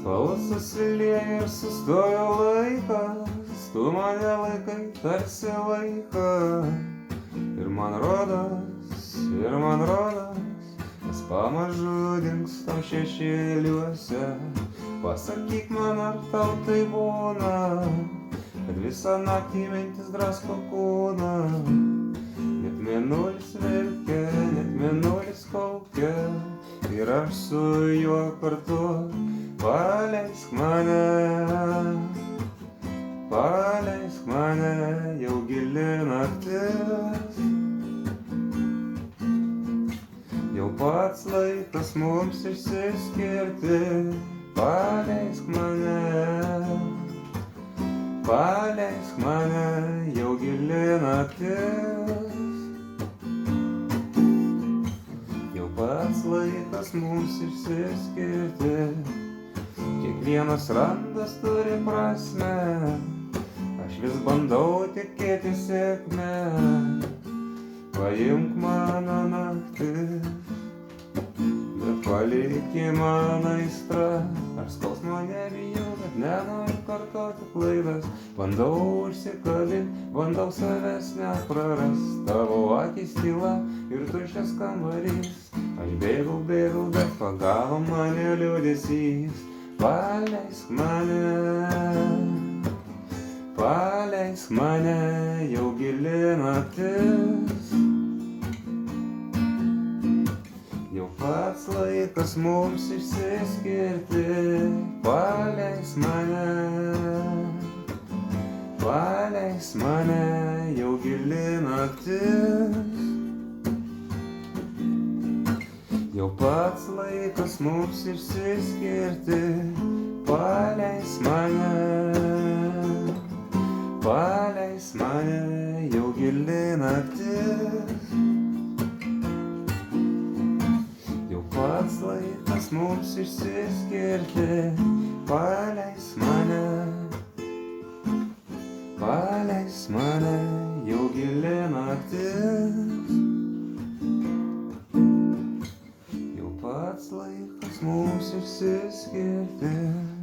Spalvos susilieja ir sustojo laikas, tu mane laikai tarsi vaiką. Ir man rodos, mes pamažu dingstam šešėliuose. Pasakyk man, ar tau tai būna, kad visą naktį mintis drasko kūną. Net mėnulis verkia, net mėnulis kaukia, ir aš su juo kartu. Paleisk mane, jau gili naktis. Jau pats laikas mums išsiskirti. Paleisk mane, jau gili naktis. Jau pats laikas mums išsiskirti. Kiekvienas randas turi prasmę, aš vis bandau tikėti sėkme. Paimk mano naktis, bet palik man aistra. Aš skausmo nebijau, bet nenoriu kartoti klaidas. Bandau užsikabint, bandau savęs neprarast. Tavo akys tyla ir tuščias kambarys. Aš bėgau, bet pagavo mane liūdesys. Paleisk mane, jau gili naktis. Jau pats laikas mums išsiskirti. Paleisk mane, jau gili naktis. Jau pats laikas mums išsiskirti. Paleisk mane, jau gili naktis. Jau pats laikas mums išsiskirti. Paleisk mane, jau gili naktis. Jau pats laikas mums išsiskirti.